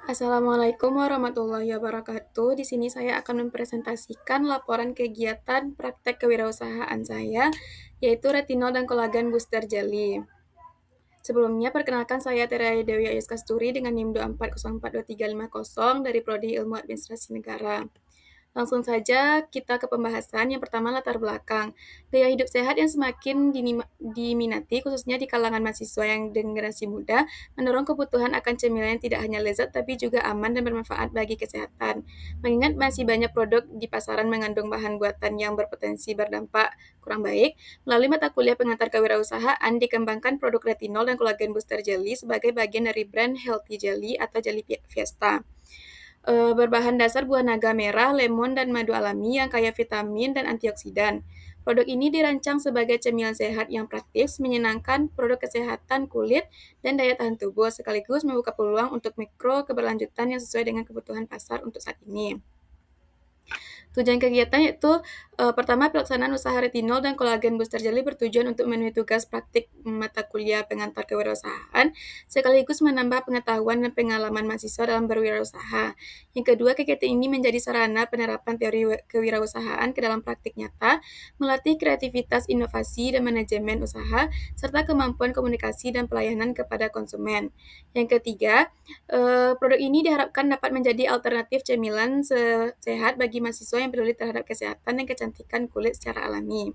Assalamualaikum warahmatullahi wabarakatuh. Di sini saya akan mempresentasikan laporan kegiatan praktek kewirausahaan saya, yaitu retinol dan kolagen booster jelly. Sebelumnya, perkenalkan saya Terai Dewi Ayus Kasturi dengan NIM 2404230 dari Prodi Ilmu Administrasi Negara. Langsung saja kita ke pembahasan. Yang pertama, latar belakang. Gaya hidup sehat yang semakin diminati, khususnya di kalangan mahasiswa yang generasi muda, mendorong kebutuhan akan cemilan yang tidak hanya lezat, tapi juga aman dan bermanfaat bagi kesehatan. Mengingat masih banyak produk di pasaran mengandung bahan buatan yang berpotensi berdampak kurang baik, melalui mata kuliah pengantar kewirausahaan, dikembangkan produk retinol dan kolagen booster jelly sebagai bagian dari brand Healthy Jelly atau Jelly Fiesta. Berbahan dasar buah naga merah, lemon, dan madu alami yang kaya vitamin dan antioksidan. Produk ini dirancang sebagai cemilan sehat yang praktis, menyenangkan produk kesehatan kulit dan daya tahan tubuh, sekaligus membuka peluang untuk mikro keberlanjutan yang sesuai dengan kebutuhan pasar untuk saat ini. Tujuan kegiatan yaitu pertama, pelaksanaan usaha retinol dan kolagen booster jelly bertujuan untuk memenuhi tugas praktik mata kuliah pengantar kewirausahaan, sekaligus menambah pengetahuan dan pengalaman mahasiswa dalam berwirausaha. Yang kedua, kegiatan ini menjadi sarana penerapan teori kewirausahaan ke dalam praktik nyata, melatih kreativitas, inovasi, dan manajemen usaha, serta kemampuan komunikasi dan pelayanan kepada konsumen. Yang ketiga, produk ini diharapkan dapat menjadi alternatif cemilan sehat bagi mahasiswa yang peduli terhadap kesehatan dan kecantikan kulit secara alami.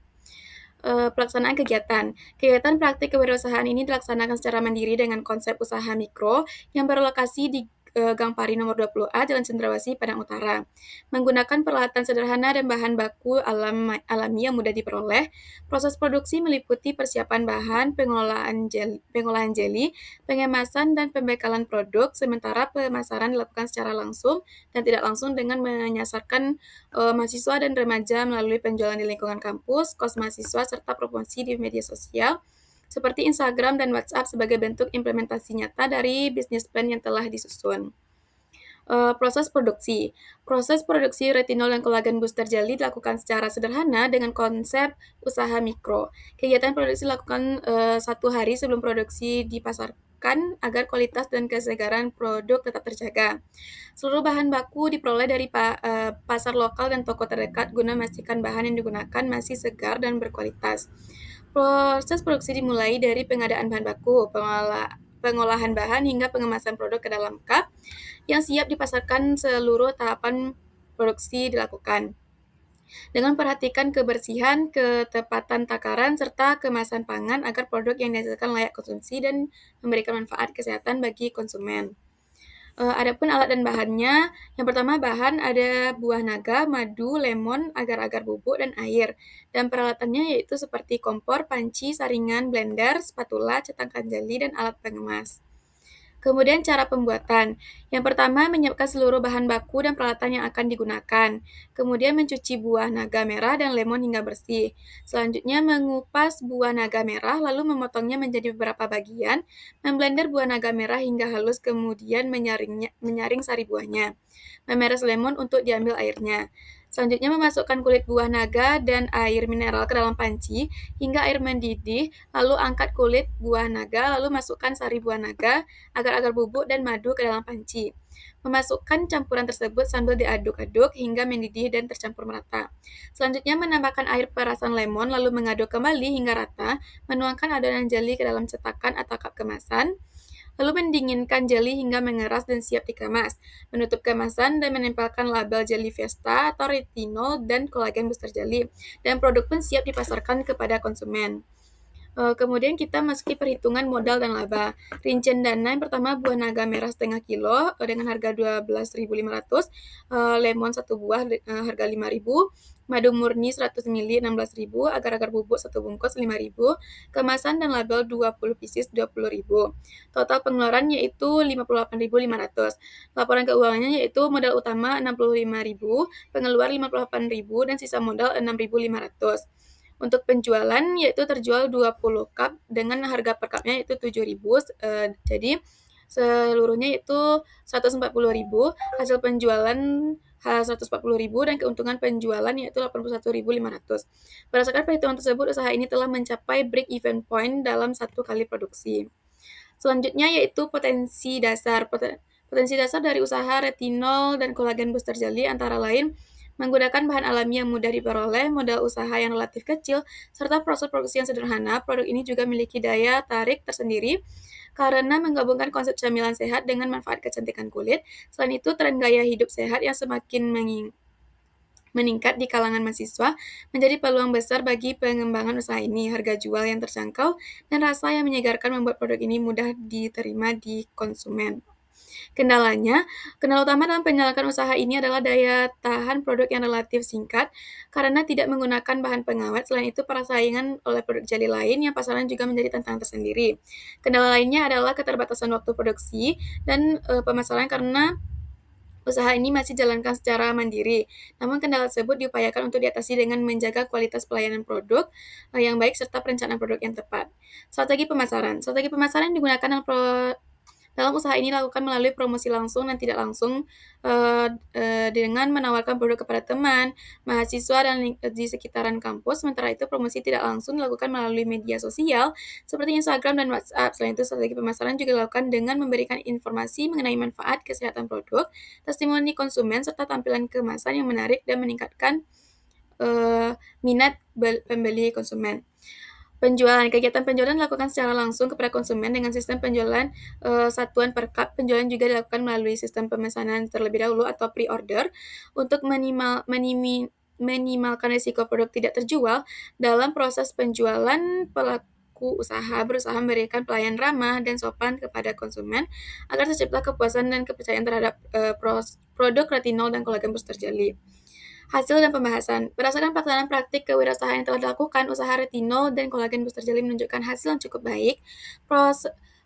Pelaksanaan kegiatan. Kegiatan praktik kewirausahaan ini dilaksanakan secara mandiri dengan konsep usaha mikro yang berlokasi di Gang Pari nomor 20A, Jalan Cendrawasih, Padang Utara. Menggunakan peralatan sederhana dan bahan baku alami yang mudah diperoleh, proses produksi meliputi persiapan bahan, pengolahan jeli, pengemasan, dan pembekalan produk, sementara pemasaran dilakukan secara langsung dan tidak langsung dengan menyasarkan mahasiswa dan remaja melalui penjualan di lingkungan kampus, kos mahasiswa, serta promosi di media sosial seperti Instagram dan WhatsApp sebagai bentuk implementasi nyata dari bisnis plan yang telah disusun. Proses produksi. Proses produksi retinol dan kolagen booster jelly dilakukan secara sederhana dengan konsep usaha mikro. Kegiatan produksi dilakukan 1 hari sebelum produksi dipasarkan agar kualitas dan kesegaran produk tetap terjaga. Seluruh bahan baku diperoleh dari pasar lokal dan toko terdekat guna memastikan bahan yang digunakan masih segar dan berkualitas. Proses produksi dimulai dari pengadaan bahan baku, pengolahan bahan hingga pengemasan produk ke dalam cup yang siap dipasarkan. Seluruh tahapan produksi dilakukan dengan perhatikan kebersihan, ketepatan takaran, serta kemasan pangan agar produk yang dihasilkan layak konsumsi dan memberikan manfaat kesehatan bagi konsumen. Adapun alat dan bahannya, yang pertama bahan ada buah naga, madu, lemon, agar-agar bubuk, dan air. Dan peralatannya yaitu seperti kompor, panci, saringan, blender, spatula, cetakan jeli, dan alat pengemas. Kemudian cara pembuatan. Yang pertama, menyiapkan seluruh bahan baku dan peralatan yang akan digunakan. Kemudian mencuci buah naga merah dan lemon hingga bersih. Selanjutnya, mengupas buah naga merah, lalu memotongnya menjadi beberapa bagian. Memblender buah naga merah hingga halus, kemudian menyaring sari buahnya. Memeres lemon untuk diambil airnya. Selanjutnya, memasukkan kulit buah naga dan air mineral ke dalam panci hingga air mendidih, lalu angkat kulit buah naga, lalu masukkan sari buah naga, agar-agar bubuk, dan madu ke dalam panci. Memasukkan campuran tersebut sambil diaduk-aduk hingga mendidih dan tercampur merata. Selanjutnya, menambahkan air perasan lemon, lalu mengaduk kembali hingga rata, menuangkan adonan jeli ke dalam cetakan atau cup kemasan, lalu mendinginkan jeli hingga mengeras dan siap dikemas. Menutup kemasan dan menempelkan label Jelly Fiesta atau retinol dan kolagen booster jelly. Dan produk pun siap dipasarkan kepada konsumen. Kemudian kita masuki perhitungan modal dan laba. Rincian dana yang pertama, buah naga merah setengah kilo dengan harga 12.500, lemon 1 buah harga 5.000, madu murni 100 ml 16.000, agar-agar bubuk 1 bungkus 5.000, kemasan dan label 20 pieces 20.000. Total pengeluaran yaitu 58.500. Laporan keuangannya yaitu modal utama 65.000, pengeluar 58.000, dan sisa modal 6.500. Untuk penjualan yaitu terjual 20 cup dengan harga per cupnya itu 7.000, jadi seluruhnya itu 140.000, hasil penjualan 140.000, dan keuntungan penjualan yaitu 81.500. Berdasarkan perhitungan tersebut, usaha ini telah mencapai break even point dalam 1 kali produksi. Selanjutnya yaitu potensi dasar. Potensi dasar dari usaha retinol dan kolagen booster jelly antara lain menggunakan bahan alami yang mudah diperoleh, modal usaha yang relatif kecil, serta proses produksi yang sederhana. Produk ini juga memiliki daya tarik tersendiri karena menggabungkan konsep camilan sehat dengan manfaat kecantikan kulit. Selain itu, tren gaya hidup sehat yang semakin meningkat di kalangan mahasiswa menjadi peluang besar bagi pengembangan usaha ini. Harga jual yang terjangkau dan rasa yang menyegarkan membuat produk ini mudah diterima di konsumen. Kendala utama dalam penyelenggaraan usaha ini adalah daya tahan produk yang relatif singkat karena tidak menggunakan bahan pengawet. Selain itu, persaingan oleh produk jadi lain yang pasaran juga menjadi tantangan tersendiri. Kendala lainnya adalah keterbatasan waktu produksi dan pemasaran karena usaha ini masih jalankan secara mandiri. Namun kendala tersebut diupayakan untuk diatasi dengan menjaga kualitas pelayanan produk yang baik serta perencanaan produk yang tepat. Strategi pemasaran. Strategi pemasaran yang digunakan dalam usaha ini dilakukan melalui promosi langsung dan tidak langsung dengan menawarkan produk kepada teman, mahasiswa, dan di sekitaran kampus. Sementara itu, promosi tidak langsung dilakukan melalui media sosial seperti Instagram dan WhatsApp. Selain itu, strategi pemasaran juga dilakukan dengan memberikan informasi mengenai manfaat kesehatan produk, testimoni konsumen, serta tampilan kemasan yang menarik dan meningkatkan minat pembeli konsumen. Kegiatan penjualan dilakukan secara langsung kepada konsumen dengan sistem penjualan satuan per cup. Penjualan juga dilakukan melalui sistem pemesanan terlebih dahulu atau pre-order untuk minimalkan risiko produk tidak terjual. Dalam proses penjualan, pelaku usaha berusaha memberikan pelayanan ramah dan sopan kepada konsumen agar tercipta kepuasan dan kepercayaan terhadap produk retinol dan kolagen booster jelly. Hasil dan pembahasan. Berdasarkan pelaksanaan praktik kewirausahaan yang telah dilakukan, usaha retinol dan kolagen booster jelly menunjukkan hasil yang cukup baik.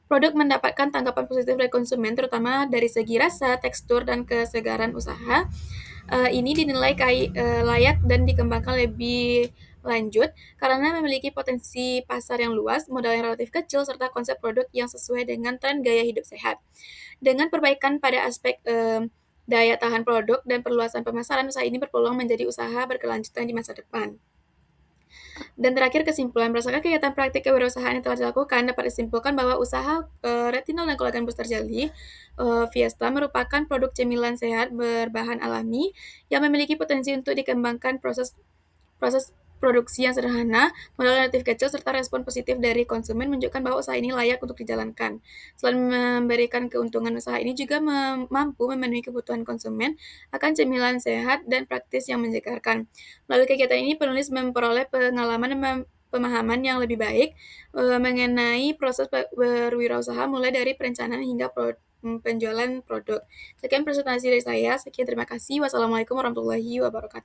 Produk mendapatkan tanggapan positif dari konsumen, terutama dari segi rasa, tekstur, dan kesegaran usaha. Ini dinilai layak dan dikembangkan lebih lanjut karena memiliki potensi pasar yang luas, modal yang relatif kecil, serta konsep produk yang sesuai dengan tren gaya hidup sehat. Dengan perbaikan pada aspek daya tahan produk dan perluasan pemasaran, usaha ini berpeluang menjadi usaha berkelanjutan di masa depan. Dan terakhir, kesimpulan. Berdasarkan kegiatan praktik kewirausahaan yang telah dilakukan, dapat disimpulkan bahwa usaha retinol dan kolagen booster jelly Fiesta merupakan produk cemilan sehat berbahan alami yang memiliki potensi untuk dikembangkan. Proses produksi yang sederhana, modal relatif kecil, serta respon positif dari konsumen menunjukkan bahwa usaha ini layak untuk dijalankan. Selain memberikan keuntungan, usaha ini juga mampu memenuhi kebutuhan konsumen akan cemilan sehat dan praktis yang menyegarkan. Melalui kegiatan ini, penulis memperoleh pengalaman dan pemahaman yang lebih baik mengenai proses berwirausaha mulai dari perencanaan hingga penjualan produk. Sekian presentasi dari saya. Sekian, terima kasih. Wassalamualaikum warahmatullahi wabarakatuh.